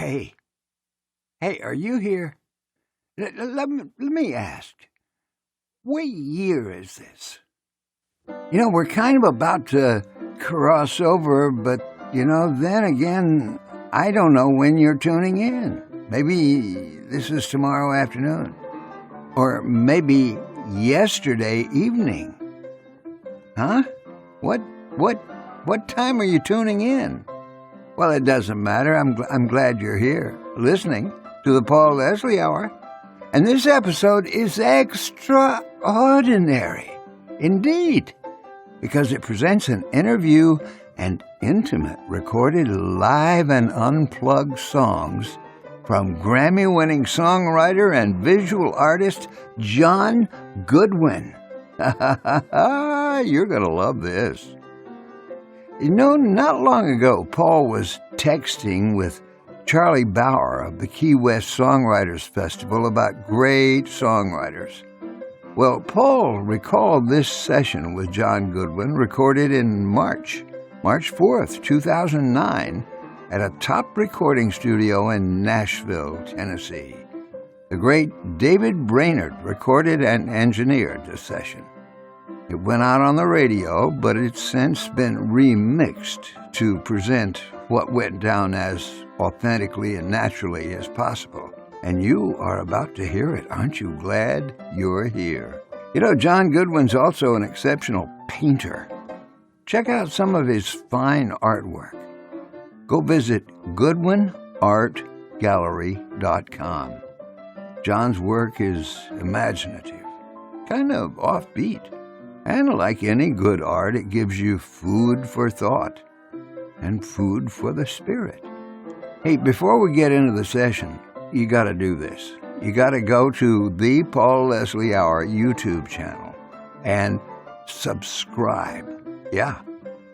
Hey, are you here? Let me ask, what year is this? We're kind of about to cross over, but, then again, I don't know when you're tuning in. Maybe this is tomorrow afternoon. Or maybe yesterday evening. Huh? What time are you tuning in? Well, it doesn't matter. I'm glad you're here, listening to the Paul Leslie Hour. And this episode is extraordinary, indeed, because it presents an interview and intimate recorded live and unplugged songs from Grammy-winning songwriter and visual artist John Goodwin. You're going to love this. Not long ago, Paul was texting with Charlie Bauer of the Key West Songwriters Festival about great songwriters. Well, Paul recalled this session with John Goodwin recorded in March 4th, 2009, at a top recording studio in Nashville, Tennessee. The great David Brainard recorded and engineered the session. It went out on the radio, but it's since been remixed to present what went down as authentically and naturally as possible. And you are about to hear it. Aren't you glad you're here? John Goodwin's also an exceptional painter. Check out some of his fine artwork. Go visit GoodwinArtGallery.com. John's work is imaginative, kind of offbeat. And like any good art, it gives you food for thought and food for the spirit. Hey, before we get into the session, you got to do this. You got to go to the Paul Leslie Hour YouTube channel and subscribe. Yeah,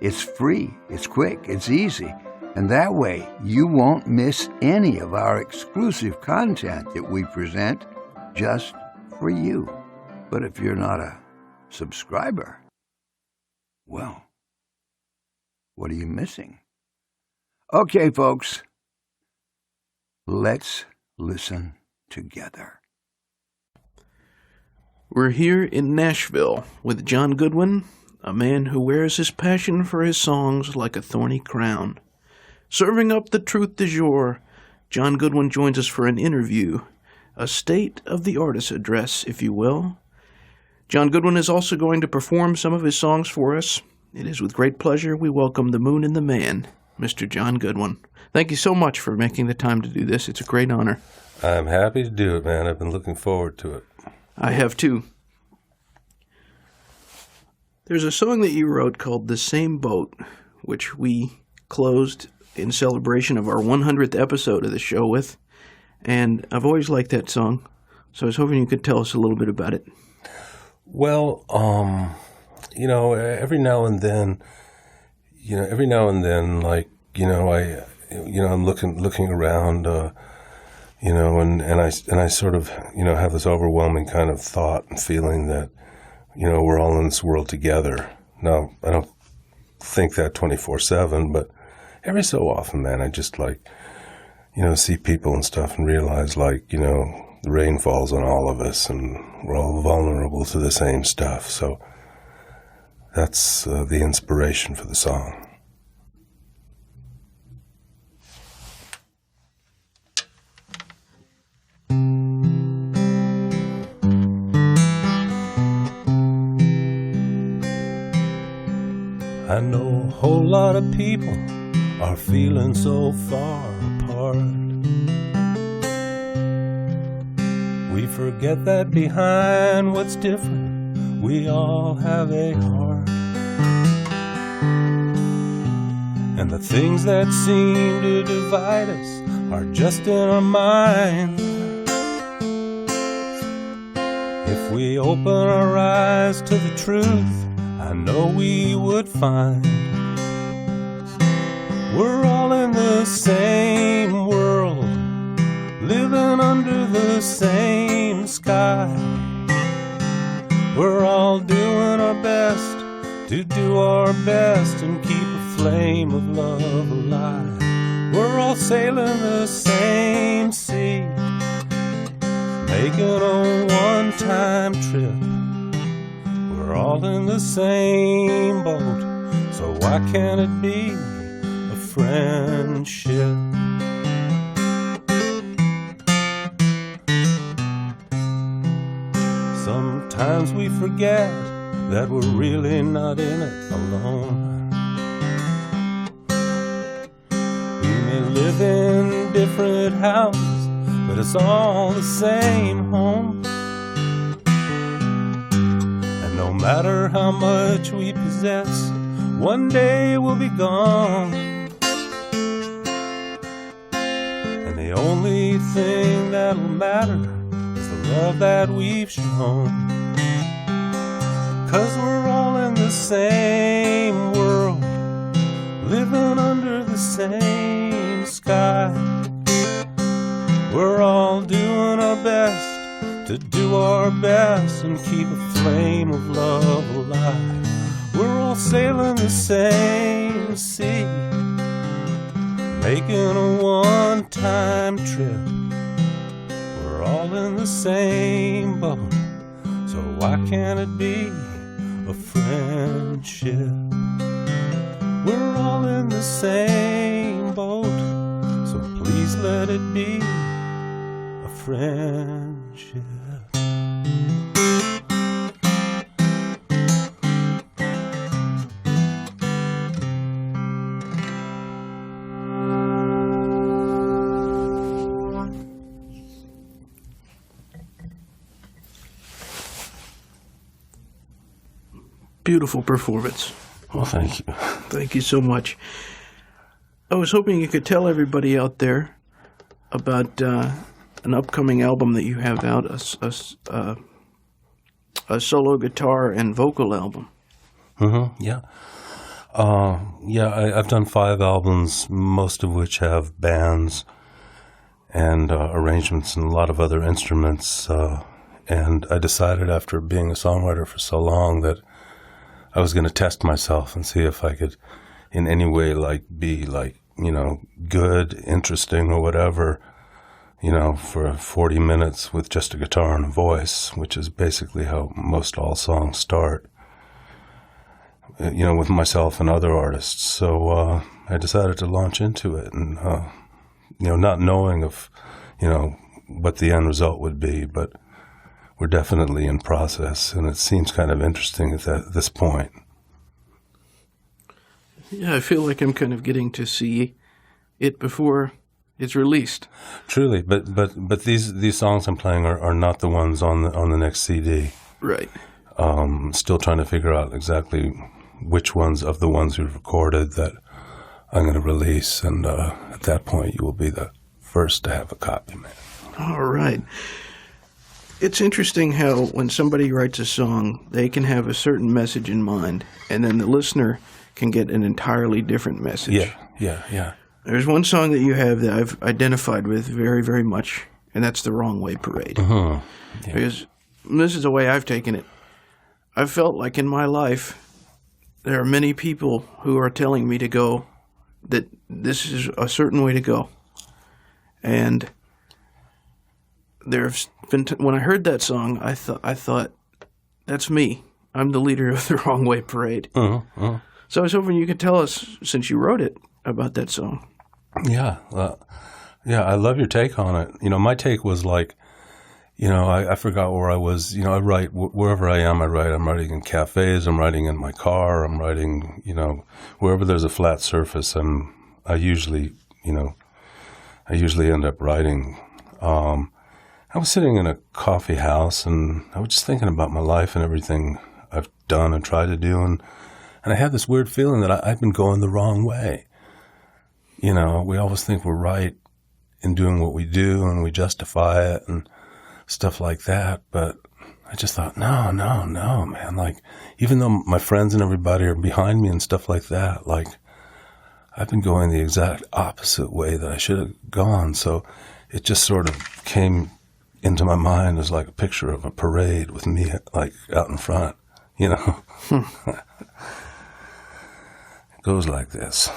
it's free, it's quick, it's easy. And that way, you won't miss any of our exclusive content that we present just for you. But if you're not a subscriber, well, what are you missing? Okay, folks, let's listen together. We're here in Nashville with John Goodwin, a man who wears his passion for his songs like a thorny crown. Serving up the truth du jour, John Goodwin joins us for an interview, a state of the artist address, if you will. John Goodwin is also going to perform some of his songs for us. It is with great pleasure we welcome the moon and the man, Mr. John Goodwin. Thank you so much for making the time to do this. It's a great honor. I'm happy to do it, man. I've been looking forward to it. I have too. There's a song that you wrote called The Same Boat, which we closed in celebration of our 100th episode of the show with, and I've always liked that song, so I was hoping you could tell us a little bit about it. Well, every now and then, I'm looking around, and I sort of, have this overwhelming kind of thought and feeling that, we're all in this world together. Now, I don't think that 24/7, but every so often, man, I just see people and stuff and realize the rain falls on all of us and we're all vulnerable to the same stuff. So that's the inspiration for the song. I know a whole lot of people are feeling so far apart. We forget that behind what's different, we all have a heart. And the things that seem to divide us are just in our mind. If we open our eyes to the truth, I know we would find we're all in the same world, living under the same sky. We're all doing our best to do our best and keep a flame of love alive. We're all sailing the same sea, making a one-time trip. We're all in the same boat, so why can't it be a friendship? Sometimes we forget that we're really not in it alone. We may live in different houses, but it's all the same home. And no matter how much we possess, one day we'll be gone. And the only thing that'll matter is the love that we've shown. 'Cause we're all in the same world, living under the same sky. We're all doing our best to do our best and keep a flame of love alive. We're all sailing the same sea, making a one-time trip. We're all in the same boat, so why can't it be a friendship? We're all in the same boat, so please let it be a friendship. Beautiful performance. Well, thank you. Thank you so much. I was hoping you could tell everybody out there about an upcoming album that you have out, a solo guitar and vocal album. Mm-hmm, yeah. I've done 5 albums, most of which have bands and arrangements and a lot of other instruments. And I decided after being a songwriter for so long that I was going to test myself and see if I could in any way be good, interesting or whatever, for 40 minutes with just a guitar and a voice, which is basically how most all songs start, with myself and other artists. So I decided to launch into it and, not knowing of, what the end result would be, but we're definitely in process, and it seems kind of interesting at this point. Yeah, I feel like I'm kind of getting to see it before it's released. Truly, but these songs I'm playing are not the ones on the next CD. Right. Still trying to figure out exactly which ones of the ones we've recorded that I'm going to release, and at that point you will be the first to have a copy, man. All right. It's interesting how when somebody writes a song, they can have a certain message in mind, and then the listener can get an entirely different message. Yeah. There's one song that you have that I've identified with very, very much, and that's The Wrong Way Parade. Yeah. Because this is the way I've taken it. I've felt like in my life, there are many people who are telling me to go, that this is a certain way to go. And there's been when I heard that song, I thought, that's me. I'm the leader of the Wrong Way Parade. So I was hoping you could tell us, since you wrote it, about that song. Yeah, I love your take on it. My take was like, I forgot where I was. I write wherever I am. I write. I'm writing in cafes. I'm writing in my car. I'm writing, wherever there's a flat surface. I usually end up writing. I was sitting in a coffee house, and I was just thinking about my life and everything I've done and tried to do, and I had this weird feeling that I've been going the wrong way. We always think we're right in doing what we do, and we justify it and stuff like that, but I just thought, no, man, like, even though my friends and everybody are behind me and stuff like that, like, I've been going the exact opposite way that I should have gone, so it just sort of came into my mind as like a picture of a parade with me like out in front, It goes like this.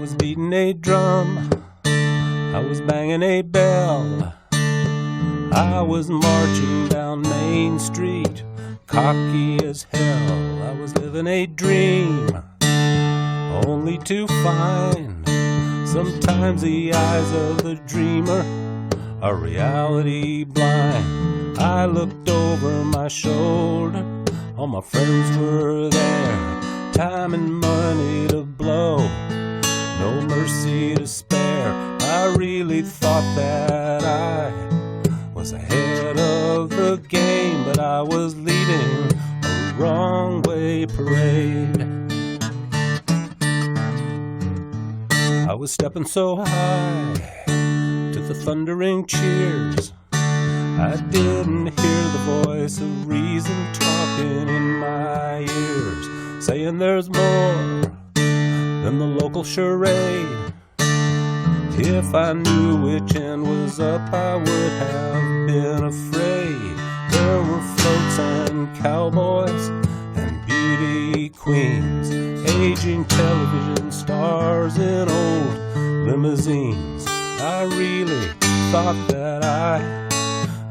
was beating a drum, I was banging a bell, I was marching down Main Street, cocky as hell. I was living a dream, only to find sometimes the eyes of the dreamer are reality blind. I looked over my shoulder, all my friends were there, time and money to blow, no mercy to spare. I really thought that I was ahead of the game, but I was leading a wrong way parade. I was stepping so high to the thundering cheers, I didn't hear the voice of reason talking in my ears, saying there's more than the local charade. If I knew which end was up, I would have been afraid. There were floats and cowboys and beauty queens, aging television stars in old limousines. I really thought that I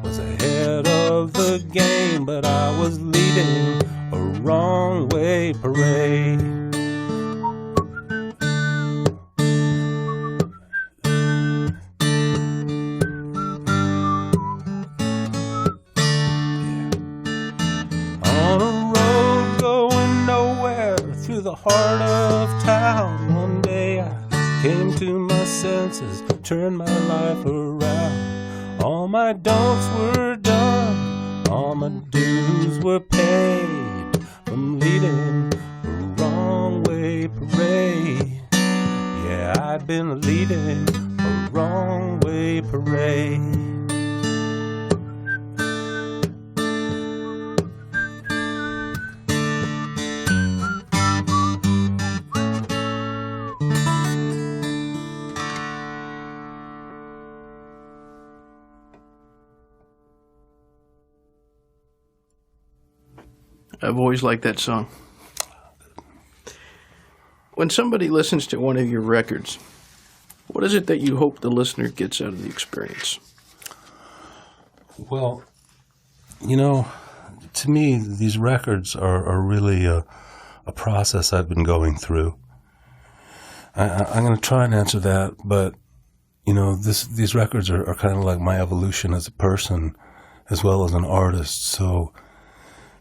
was ahead of the game, but I was leading a wrong way parade. The heart of town. One day I came to my senses, turned my life around. All my don'ts were done, all my dues were paid, from leading a wrong way parade. Yeah, I'd been leading a wrong way parade. I've always liked that song. When somebody listens to one of your records, what is it that you hope the listener gets out of the experience? Well, you know, to me, these records are really a process I've been going through. I'm going to try and answer that, but, you know, these records are kind of like my evolution as a person as well as an artist. So,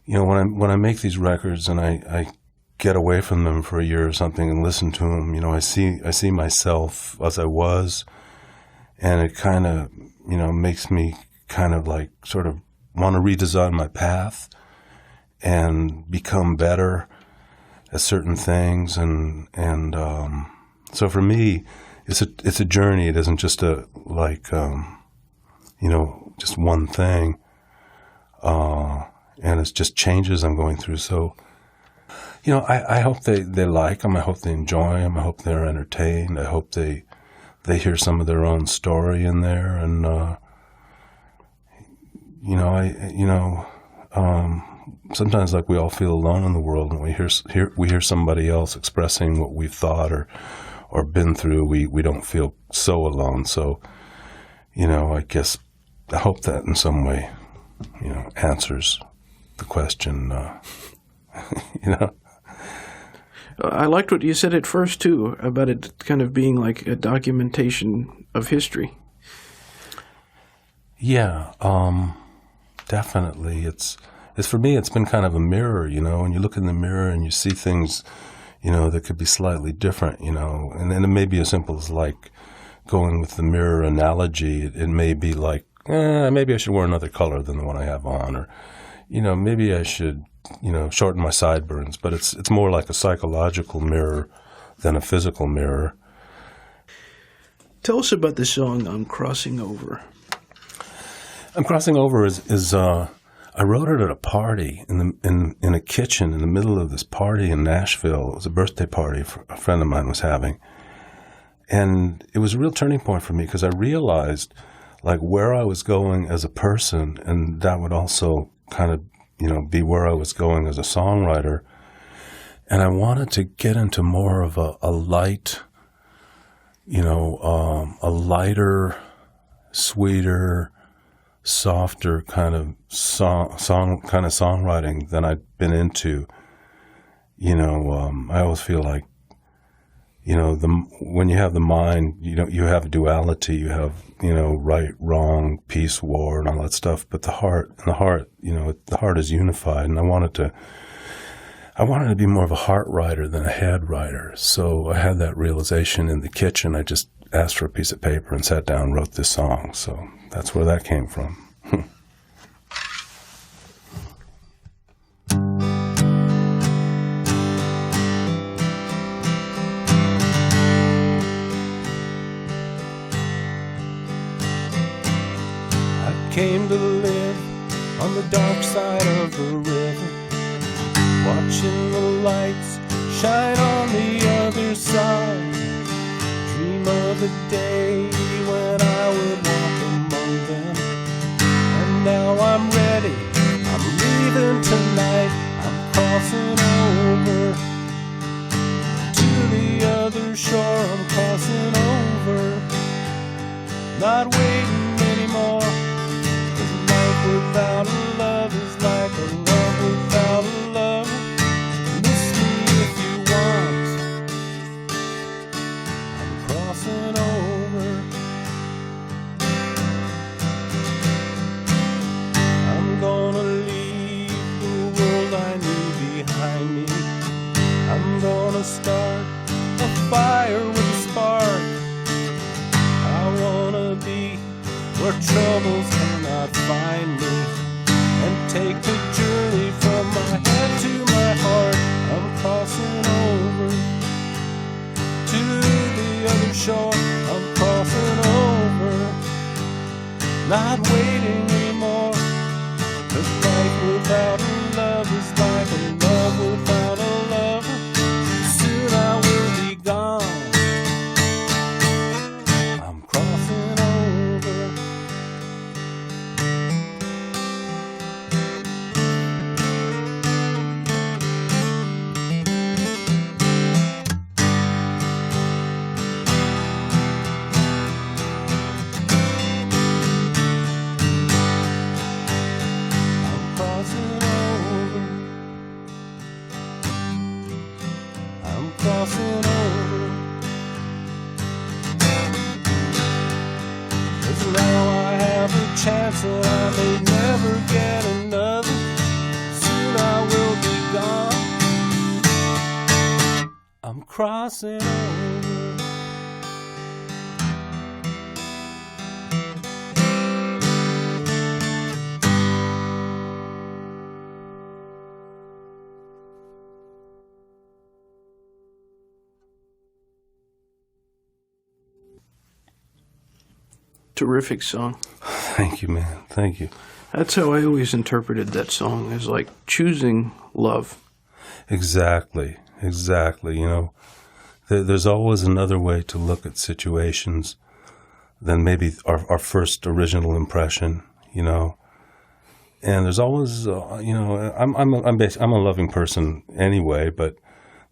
you know, when I make these records and I get away from them for a year or something and listen to them, you know, I see myself as I was, and it kind of, you know, makes me kind of like sort of want to redesign my path and become better at certain things, and so for me, it's a journey. It isn't just a like you know, just one thing. And it's just changes I'm going through. So, you know, I hope they like them. I hope they enjoy them. I hope they're entertained. I hope they hear some of their own story in there. And, you know, sometimes like we all feel alone in the world, and we hear somebody else expressing what we've thought or been through. We don't feel so alone. So, you know, I guess I hope that in some way, you know, answers the question, you know. I liked what you said at first, too, about it kind of being like a documentation of history. Yeah, definitely. It's for me, it's been kind of a mirror, you know, and you look in the mirror and you see things, you know, that could be slightly different, you know, and then it may be as simple as like going with the mirror analogy. It may be like, maybe I should wear another color than the one I have on, or, you know, maybe I should, you know, shorten my sideburns. But it's more like a psychological mirror than a physical mirror. Tell us about the song "I'm Crossing Over." "I'm Crossing Over" is I wrote it at a party in a kitchen in the middle of this party in Nashville. It was a birthday party a friend of mine was having, and it was a real turning point for me because I realized like where I was going as a person, and that would also kind of, you know, be where I was going as a songwriter. And I wanted to get into more of a light, a lighter, sweeter, softer kind of songwriting than I'd been into. I always feel like, when you have the mind, you have duality, you have, right, wrong, peace, war, and all that stuff. But the heart is unified. And I wanted to be more of a heart writer than a head writer. So I had that realization in the kitchen. I just asked for a piece of paper and sat down and wrote this song. So that's where that came from. Came to live on the dark side of the river, watching the lights shine on the other side. Dream of a day when I would walk among them. And now I'm ready, I'm leaving tonight. I'm crossing over to the other shore. I'm crossing over, not waiting anymore. Without a love is like a love without a love. Miss me if you want. I'm crossing over. I'm gonna leave the world I knew behind me. I'm gonna start a fire with a spark. I wanna be where troubles cannot find me, and take the journey from my head to my heart. I'm crossing over to the other shore. I'm crossing over, not waiting anymore. 'Cause life without a love is like a love without a lover. Soon I will be gone. I'm crossing over. Crossing over, 'cause now I have a chance that I may never get another. Soon I will be gone. I'm crossing over. Terrific song. Thank you, man. Thank you. That's how I always interpreted that song, as like choosing love. Exactly. There's always another way to look at situations than maybe our first original impression, And there's always, I'm a loving person anyway, but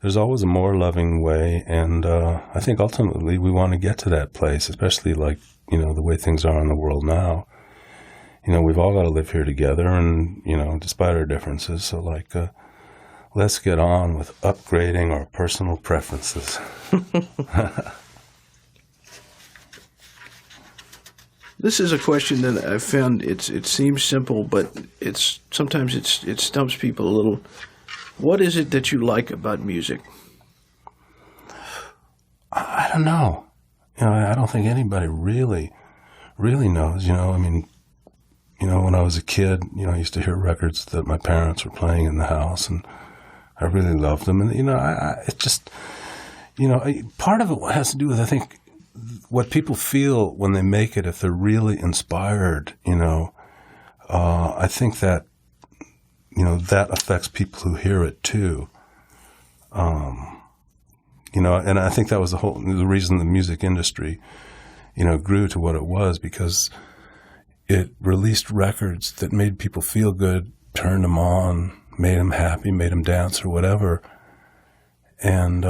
there's always a more loving way, and I think ultimately we want to get to that place, especially like, the way things are in the world now. We've all got to live here together, and, despite our differences. So, let's get on with upgrading our personal preferences. This is a question that I've found, it seems simple, but sometimes it stumps people a little. What is it that you like about music? I don't know. I don't think anybody really knows. When I was a kid, I used to hear records that my parents were playing in the house, and I really loved them. And, it's just, part of it has to do with, I think, what people feel when they make it, if they're really inspired, I think that, that affects people who hear it too. And I think that was the reason the music industry, grew to what it was, because it released records that made people feel good, turned them on, made them happy, made them dance or whatever. And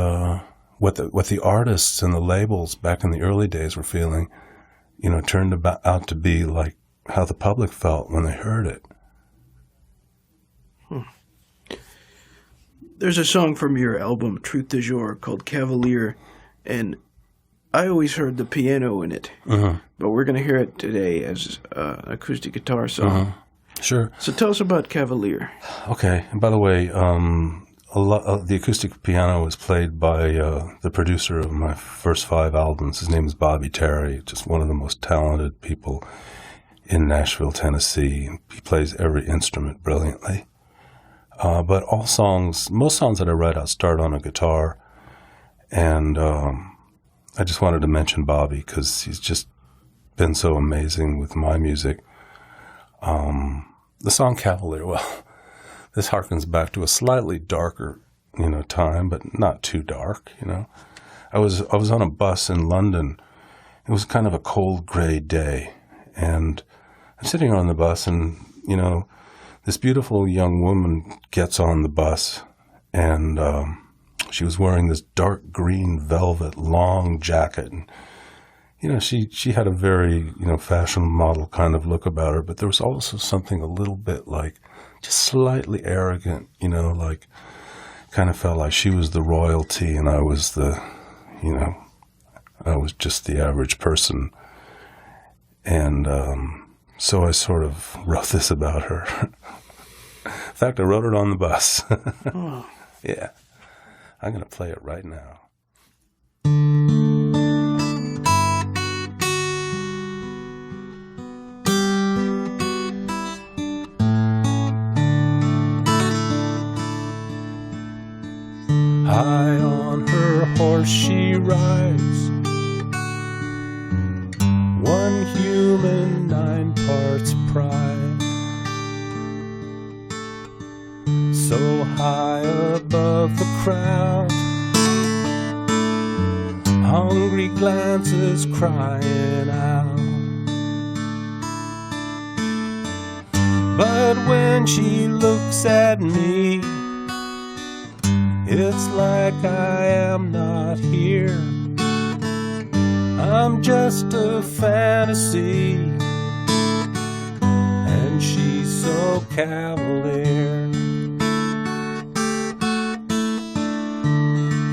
what the artists and the labels back in the early days were feeling, turned out to be like how the public felt when they heard it. There's a song from your album, Truth du Jour, called Cavalier, and I always heard the piano in it, but we're going to hear it today as an acoustic guitar song. Sure. So tell us about Cavalier. Okay. And by the way, the acoustic piano was played by the producer of my first 5 albums. His name is Bobby Terry, just one of the most talented people in Nashville, Tennessee. He plays every instrument brilliantly. But most songs that I write out start on a guitar, and I just wanted to mention Bobby because he's just been so amazing with my music. The song Cavalier, well, this harkens back to a slightly darker, time, but not too dark, I was on a bus in London. It was kind of a cold, gray day, and I'm sitting on the bus, and, this beautiful young woman gets on the bus, and she was wearing this dark green velvet long jacket, and she had a very, fashion model kind of look about her, but there was also something a little bit like just slightly arrogant, like kind of felt like she was the royalty and I was I was just the average person. And so I sort of wrote this about her. In fact, I wrote it on the bus. Oh. Yeah. I'm going to play it right now. High on her horse she rides, 1 human, 9 parts pride. So high above the crowd, hungry glances crying out. But when she looks at me, it's like I am not here. I'm just a fantasy, and she's so cavalier.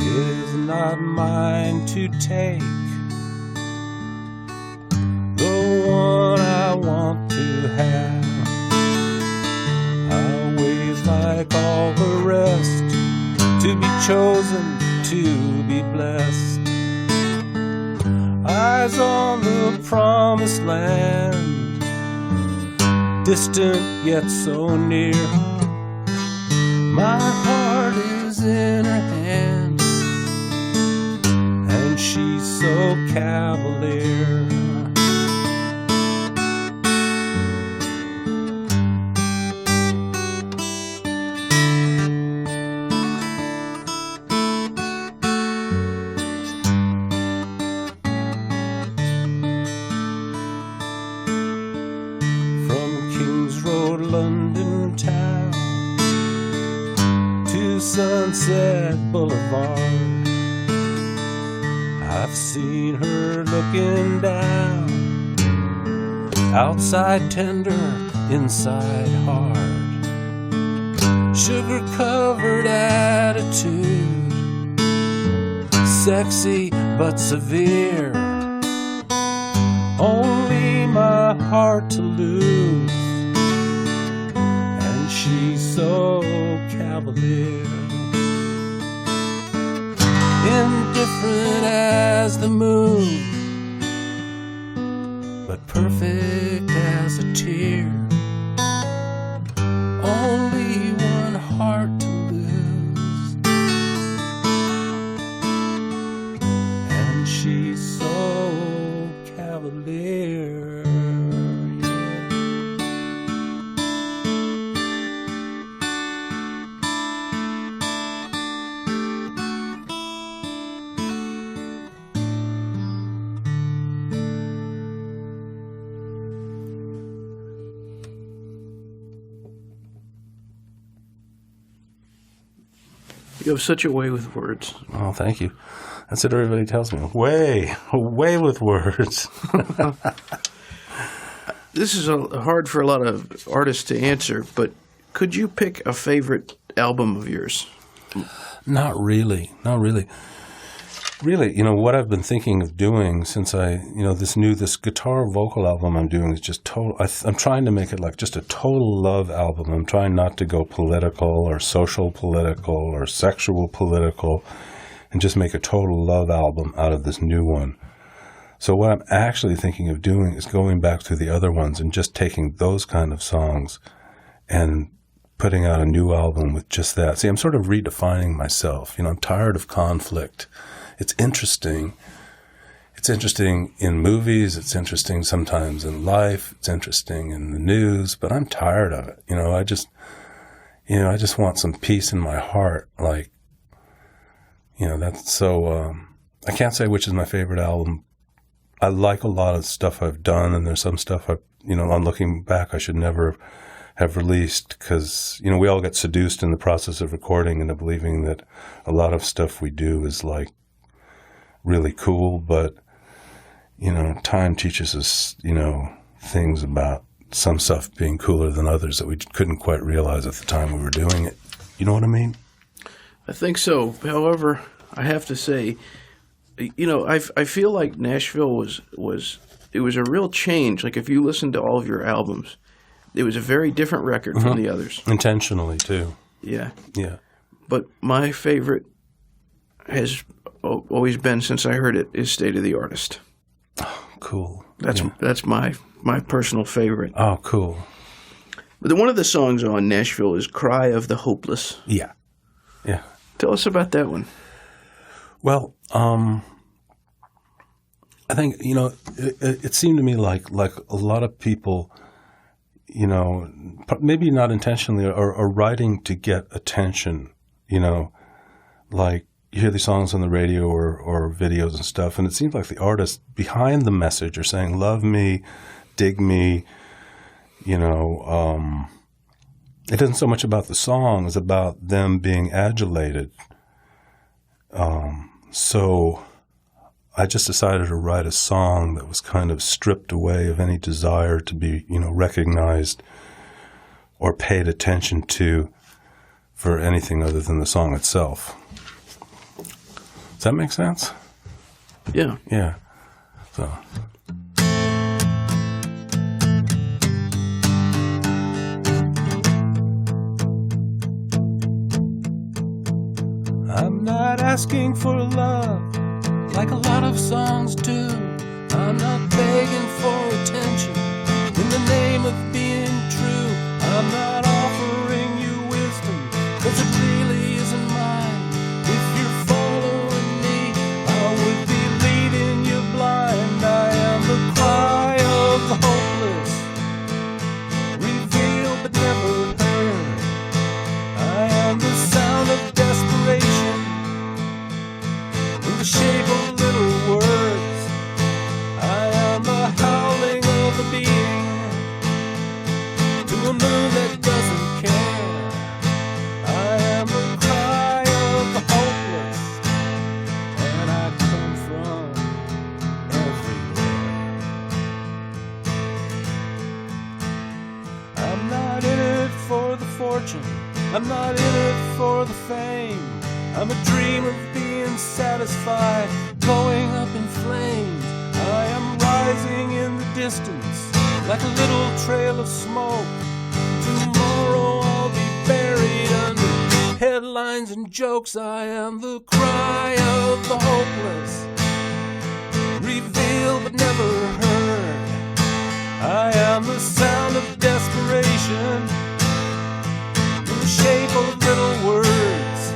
It is not mine to take, the one I want to have. Always like all the rest, to be chosen, to be blessed. Eyes on the promised land, distant yet so near. My heart is in her hands, and she's so cavalier. London town to Sunset Boulevard, I've seen her looking down, outside tender, inside hard, sugar-covered attitude, sexy but severe, only my heart to lose. She's so cavalier, indifferent as the moon, but perfect as a tear. Only one heart to lose, and she's so cavalier. You have such a way with words. Oh, thank you. That's what everybody tells me. Way with words. This is hard for a lot of artists to answer, but could you pick a favorite album of yours? Not really. Really, what I've been thinking of doing since this guitar vocal album I'm doing is just total. I'm trying to make it like just a total love album. I'm trying not to go political or social political or sexual political, and just make a total love album out of this new one. So what I'm actually thinking of doing is going back to the other ones and just taking those kind of songs and putting out a new album with just that. See, I'm sort of redefining myself. I'm tired of conflict. It's interesting. It's interesting in movies. It's interesting sometimes in life. It's interesting in the news, but I'm tired of it. I just want some peace in my heart. That's so, I can't say which is my favorite album. I like a lot of stuff I've done, and there's some stuff on looking back I should never have released because, we all get seduced in the process of recording into believing that a lot of stuff we do is really cool, but, time teaches us, things about some stuff being cooler than others that we couldn't quite realize at the time we were doing it. You know what I mean? I think so. However, I have to say, I feel like Nashville was a real change. Like if you listen to all of your albums, it was a very different record from the others. Intentionally too. Yeah. Yeah. But my favorite has always been, since I heard it, is State of the Artist. Oh, cool. That's my personal favorite. Oh, cool. But one of the songs on Nashville is Cry of the Hopeless. Yeah. Yeah. Tell us about that one. Well, I think, it seemed to me like a lot of people, maybe not intentionally, are writing to get attention, like you hear these songs on the radio or videos and stuff, and it seems like the artists behind the message are saying, love me, dig me, it isn't so much about the song as about them being adulated. So I just decided to write a song that was kind of stripped away of any desire to be, recognized or paid attention to for anything other than the song itself. Does that make sense? Yeah. Yeah. So. I'm not asking for love like a lot of songs do. I'm not begging for attention in the name of being true. I'm not offering you wisdom, 'cause it really isn't mine. If you're following me, I would be leading you blind. I am the cry of the hopeless, revealed but never heard. I am the sound of desperation in the shape of little words. I am the howling of a being to a moon that doesn't care. I am the cry of the hopeless, and I come from everywhere. I'm not in it for the fortune, I'm not in it for the fame. I'm a dream of being satisfied, going up in flames. I am rising in the distance like a little trail of smoke. Tomorrow I'll be buried under headlines and jokes. I am the cry of the hopeless, revealed but never heard. I am the sound of desperation in the shape of little words.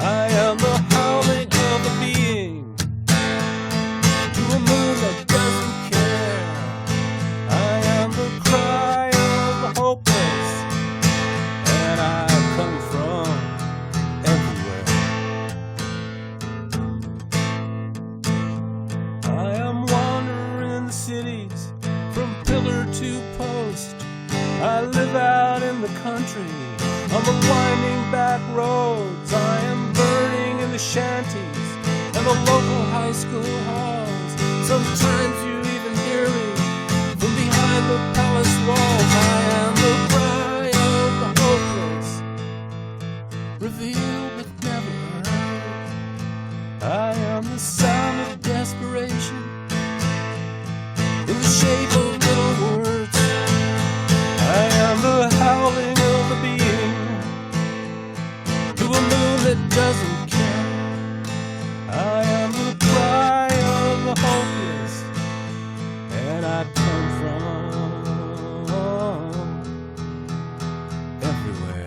I am the howling of a being to a moon that doesn't care. I am the cry of the hopeless, and I come from everywhere. I am wandering the cities from pillar to post. I live out in the country On the winding back roads, I am burning in the shanties and the local high school halls. Sometimes you even hear me from behind the palace walls. I am the cry of the hopeless, revealed but never heard. I am the sound of desperation in the shape of little words. I am the howling of a being to a moon that doesn't care. I am the cry of the hopeless, and I come from everywhere.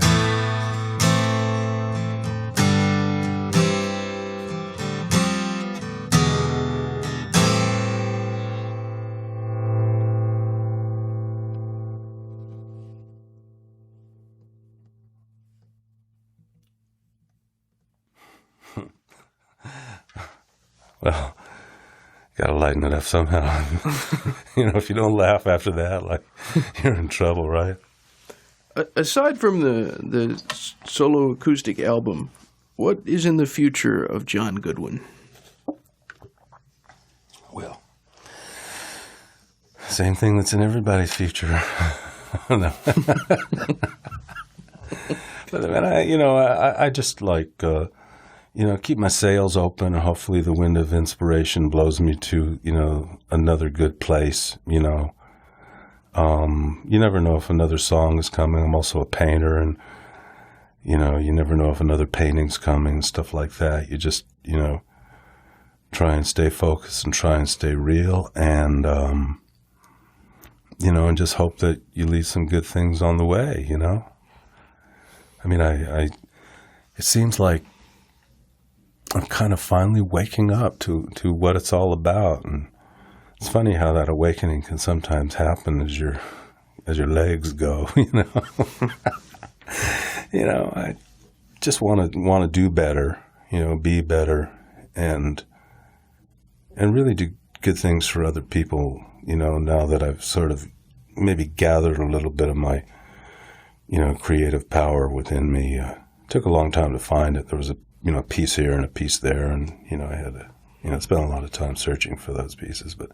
Well, gotta lighten it up somehow. If you don't laugh after that, like, you're in trouble, right? Aside from the solo acoustic album, what is in the future of John Goodwin? Well, same thing that's in everybody's future. No. But I just like, keep my sails open, and hopefully the wind of inspiration blows me to, another good place, You never know if another song is coming. I'm also a painter, and, you never know if another painting's coming, stuff like that. You just, try and stay focused and try and stay real, and, and just hope that you leave some good things on the way, I mean, it seems like I'm kind of finally waking up to what it's all about, and it's funny how that awakening can sometimes happen as your legs go. I just want to do better, be better, and really do good things for other people. Now that I've sort of maybe gathered a little bit of my creative power within me. Took a long time to find it. There was a piece here and a piece there, and I had to spend a lot of time searching for those pieces, but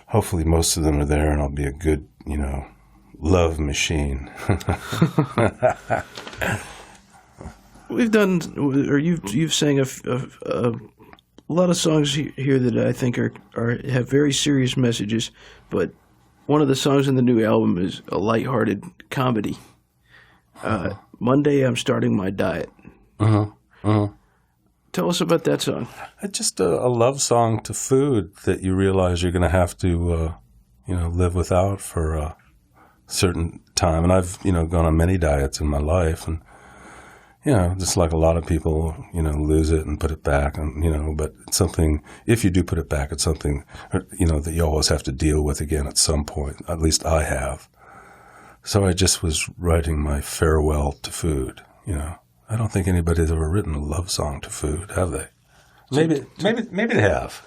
hopefully most of them are there, and I'll be a good love machine. We've done, or you've sang a lot of songs here that I think have very serious messages, but one of the songs in the new album is a lighthearted comedy. Monday, I'm starting my diet. Tell us about that song. It's just a love song to food that you realize you're going to have to, live without for a certain time. And I've, gone on many diets in my life, and, just like a lot of people, lose it and put it back, and, but it's something, if you do put it back, it's something, that you always have to deal with again at some point. At least I have. So I just was writing my farewell to food, I don't think anybody's ever written a love song to food, have they? Maybe they have.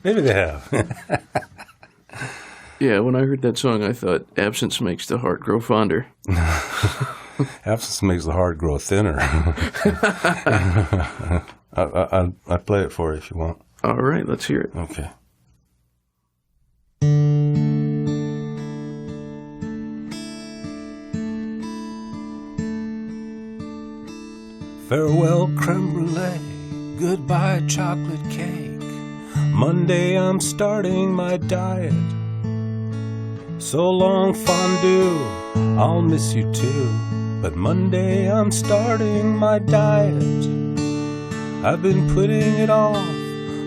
Maybe they have. Yeah, when I heard that song, I thought absence makes the heart grow fonder. Absence makes the heart grow thinner. I'll play it for you if you want. All right, let's hear it. Okay. Farewell creme brulee, goodbye chocolate cake. Monday I'm starting my diet. So long fondue, I'll miss you too. But Monday I'm starting my diet. I've been putting it off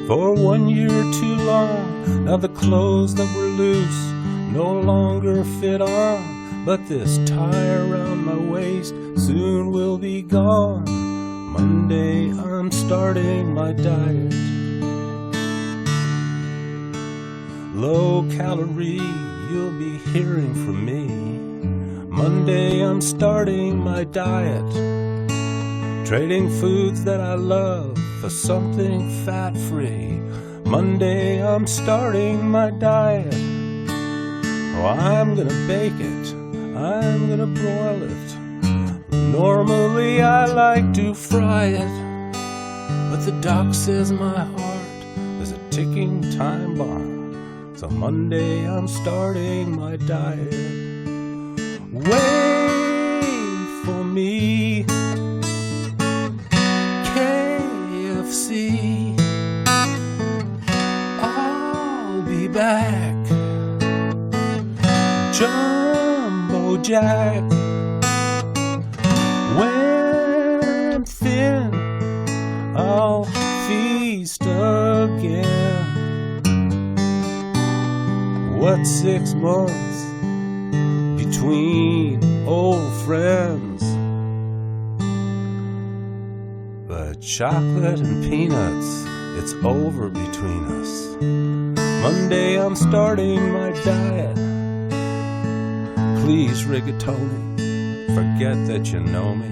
for 1 year too long. Now the clothes that were loose no longer fit on, but this tie around my waist soon will be gone. Monday I'm starting my diet. Low calorie, you'll be hearing from me. Monday I'm starting my diet. Trading foods that I love for something fat-free. Monday I'm starting my diet. Oh, I'm gonna bake it, I'm gonna broil it. like to fry it, but the doc says my heart is a ticking time bomb. So Monday I'm starting my diet. Wait for me, KFC. I'll be back. Jumbo Jack. When I'm thin, I'll feast again. What's 6 months between old friends? But chocolate and peanuts, it's over between us. Monday I'm starting my diet. Please, rigatoni, forget that you know me.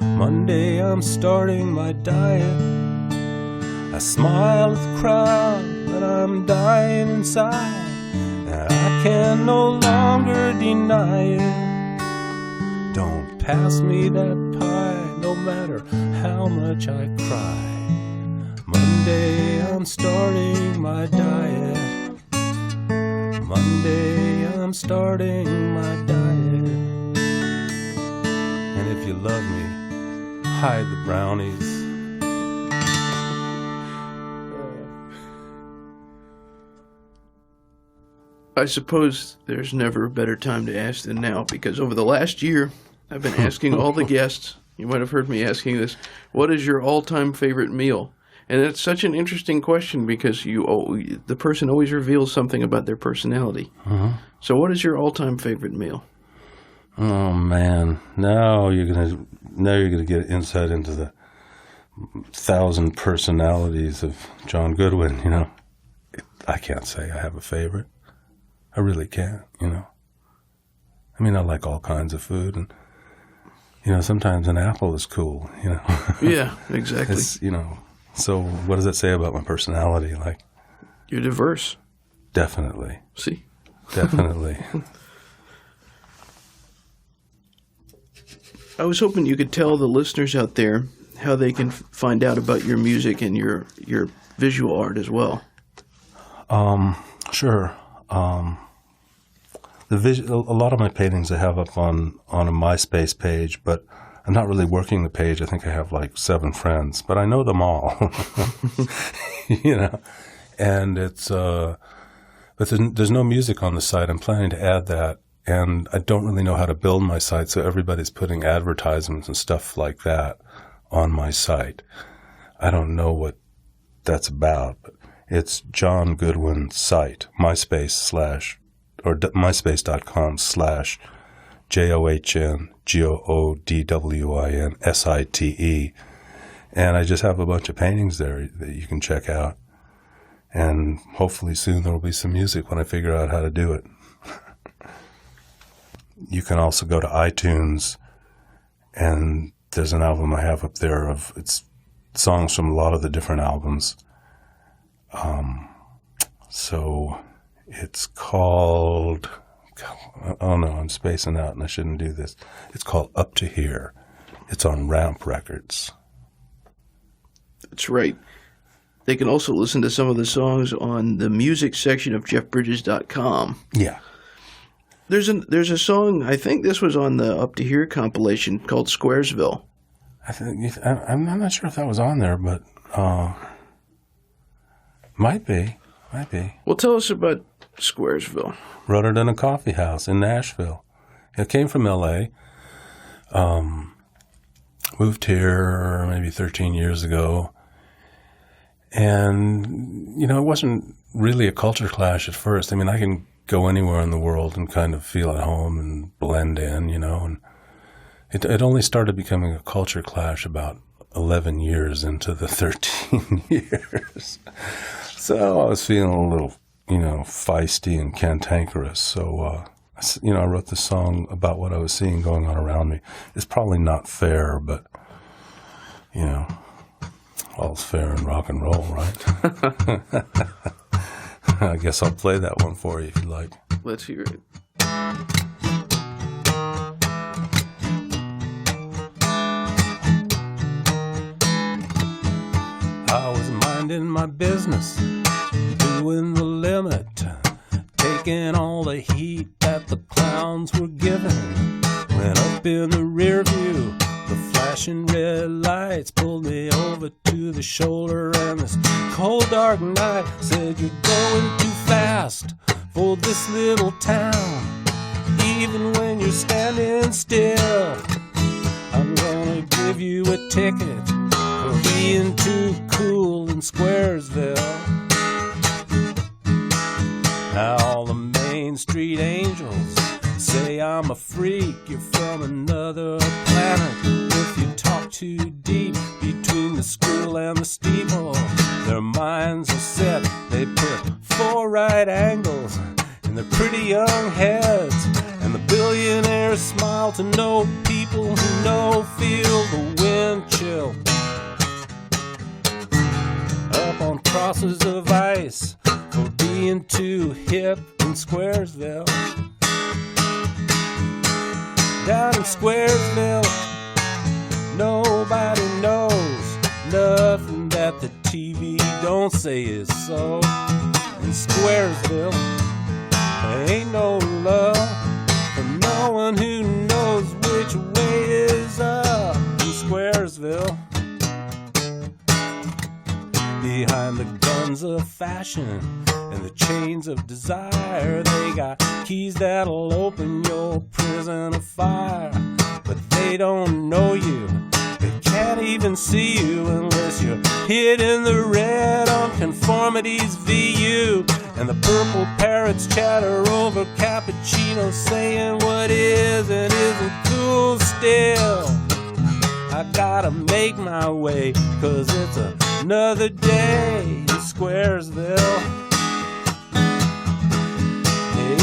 Monday I'm starting my diet. I smile at the crowd, but I'm dying inside. And I can no longer deny it. Don't pass me that pie, no matter how much I cry. Monday I'm starting my diet. Monday I'm starting my diet. And if you love me, hide the brownies. I suppose there's never a better time to ask than now, because over the last year, I've been asking all the guests, you might have heard me asking this, what is your all-time favorite meal? And it's such an interesting question because the person always reveals something about their personality. So what is your all-time favorite meal? Oh man, now you're gonna get insight into the 1,000 personalities of John Goodwin. You know, I can't say I have a favorite. I really can't. You know, I mean, I like all kinds of food, and you know, sometimes an apple is cool. You know. Yeah, exactly. You know, so what does that say about my personality? Like, you're diverse. Definitely. See. Definitely. I was hoping you could tell the listeners out there how they can find out about your music and your visual art as well. Sure. A lot of my paintings I have up on a MySpace page, but I'm not really working the page. I think I have like 7 friends, but I know them all. You know, and it's but there's no music on the site. I'm planning to add that. And I don't really know how to build my site, so everybody's putting advertisements and stuff like that on my site. I don't know what that's about, but it's John Goodwin site, MySpace.com/JOHNGOODWINSITE. And I just have a bunch of paintings there that you can check out. And hopefully soon there will be some music when I figure out how to do it. You can also go to iTunes, and there's an album I have up there it's songs from a lot of the different albums. So it's called, oh no, I'm spacing out and I shouldn't do this. It's called Up to Here. It's on Ramp Records. That's right. They can also listen to some of the songs on the music section of jeffbridges.com. Yeah. There's a song, I think this was on the Up to Here compilation, called Squaresville. I'm not sure if that was on there, but might be. Well, tell us about Squaresville. Wrote it in a coffee house in Nashville. It came from L.A. Moved here maybe 13 years ago. And, you know, it wasn't really a culture clash at first. I mean, I can go anywhere in the world and kind of feel at home and blend in, you know. And it only started becoming a culture clash about 11 years into the 13 years. So I was feeling a little, you know, feisty and cantankerous. So, you know, I wrote this song about what I was seeing going on around me. It's probably not fair, but, you know, all's fair in rock and roll, right? I guess I'll play that one for you if you like. Let's hear it. minding my business, doing the limit, taking all the heat that the clowns were giving. When up in the rear view, the flashing red lights pulled me over to the shoulder, and this cold dark night said, "You're going too fast for this little town. Even when you're standing still, I'm gonna give you a ticket for being too cool in Squaresville." Now all the Main Street angels say I'm a freak, you're from another planet. If you talk too deep between the school and the steeple, their minds are set, they put 4 right angles in their pretty young heads, and the billionaires smile to know people who know feel the wind chill up on crosses of ice for being too hip in Squaresville. Down in Squaresville, nobody knows nothing that the TV don't say is so. In Squaresville, there ain't no love for no one who knows which way is up. In Squaresville, behind the guns of fashion and the chains of desire, they got keys that'll open your prison of fire. But they don't know you, they can't even see you unless you're hid in the red on conformity's VU. And the purple parrots chatter over cappuccino, saying what is and isn't cool still. I gotta make my way, 'cause it's another day in Squaresville.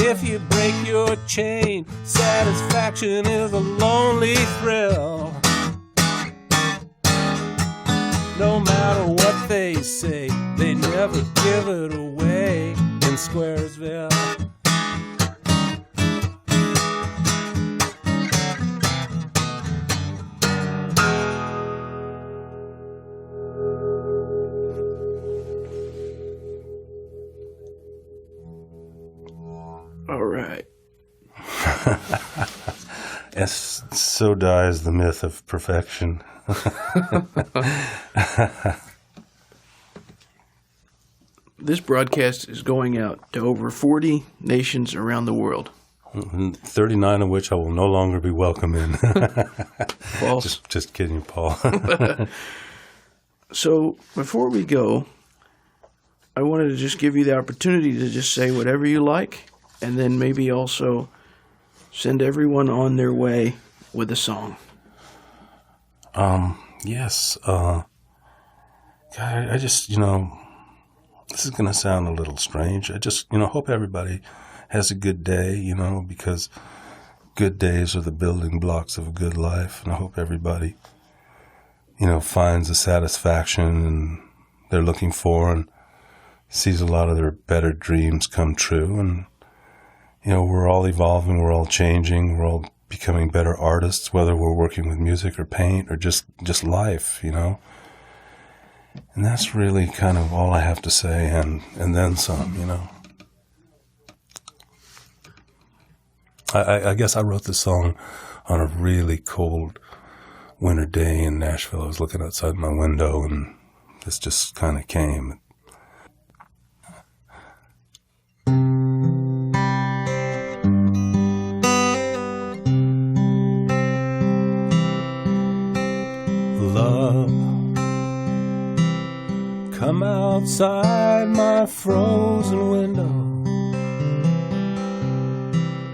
If you break your chain, satisfaction is a lonely thrill. No matter what they say, they never give it away in Squaresville. All right. Yes, so dies the myth of perfection. This broadcast is going out to over 40 nations around the world. 39 of which I will no longer be welcome in. False. Just kidding, Paul. So before we go, I wanted to just give you the opportunity to just say whatever you like, and then maybe also send everyone on their way with a song. Yes. God, I just, this is going to sound a little strange. I just, hope everybody has a good day, because good days are the building blocks of a good life. And I hope everybody, finds the satisfaction and they're looking for and sees a lot of their better dreams come true. And, we're all evolving, we're all changing, we're all becoming better artists, whether we're working with music or paint or just life, And that's really kind of all I have to say, and then some, I guess I wrote this song on a really cold winter day in Nashville. I was looking outside my window, and this just kind of came. Love, come outside my frozen window.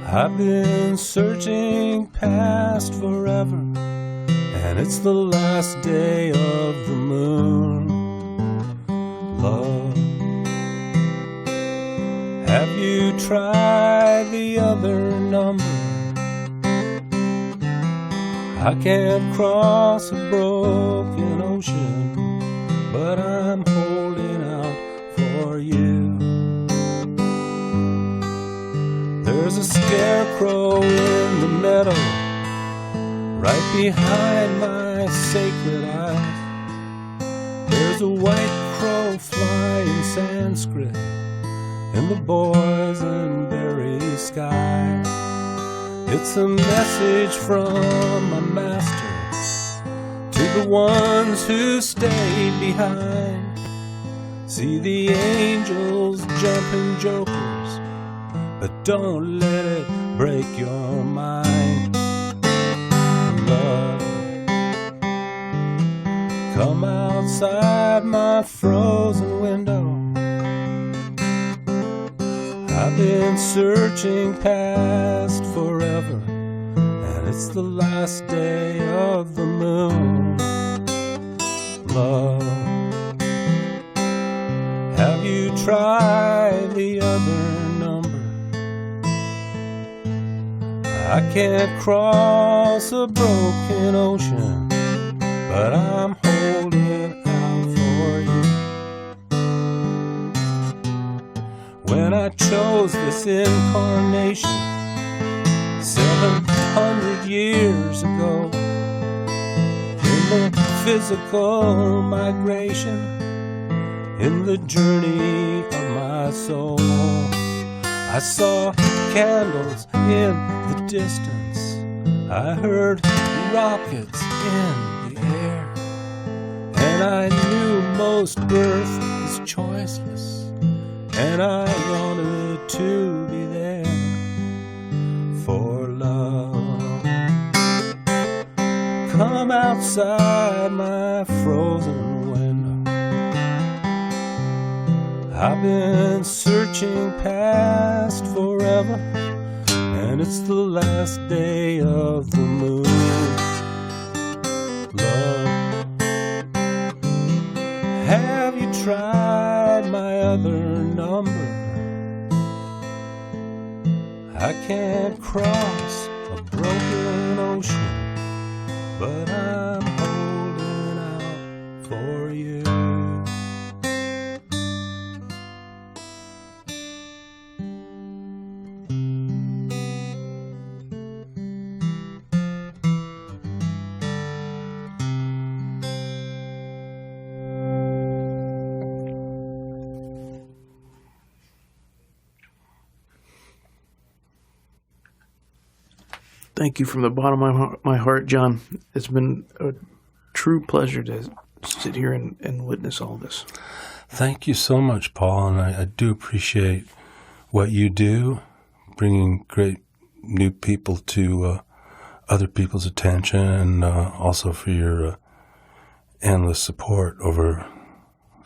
I've been searching past forever, and it's the last day of the moon. Love, have you tried the other number? I can't cross a broken ocean, but I'm holding out for you. There's a scarecrow in the meadow, right behind my sacred eyes. There's a white crow Sanskrit in the boysenberry sky. It's a message from my master to the ones who stayed behind. See the angels jumping jokers, but don't let it break your mind. Love, come outside my frozen window. I've been searching past forever, and it's the last day of the moon. Love, have you tried the other number? I can't cross a broken ocean, but I'm holding out for you. When I chose this incarnation 700 years ago, in the physical migration, in the journey of my soul, I saw candles in the distance, I heard rockets in the air, and I knew most birth is choiceless, and I wanted to be there for love. Come outside my frozen window. I've been searching past forever, and it's the last day of the moon. Love, have you tried my other number? I can't cross a broken ocean, but I'm holding out for you. Thank you from the bottom of my heart, John. It's been a true pleasure to sit here and witness all this. Thank you so much, Paul, and I do appreciate what you do, bringing great new people to other people's attention, and also for your endless support over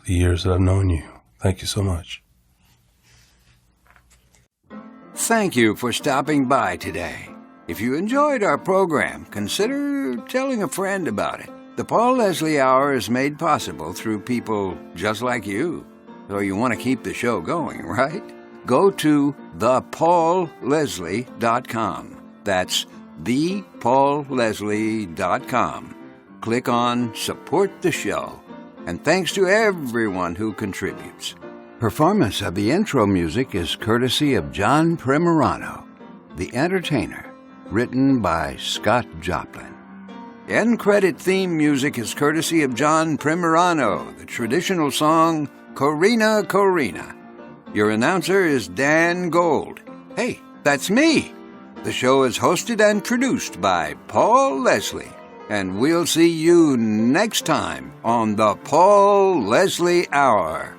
the years that I've known you. Thank you so much. Thank you for stopping by today. If you enjoyed our program, consider telling a friend about it. The Paul Leslie Hour is made possible through people just like you. So you want to keep the show going, right? Go to thepaulleslie.com. That's thepaulleslie.com. Click on Support the Show. And thanks to everyone who contributes. Performance of the intro music is courtesy of John Primorano, The Entertainer, written by Scott Joplin. End credit theme music is courtesy of John Primorano, the traditional song Corina Corina. Your announcer is Dan Gold. Hey, that's me. The show is hosted and produced by Paul Leslie. And we'll see you next time on the Paul Leslie Hour.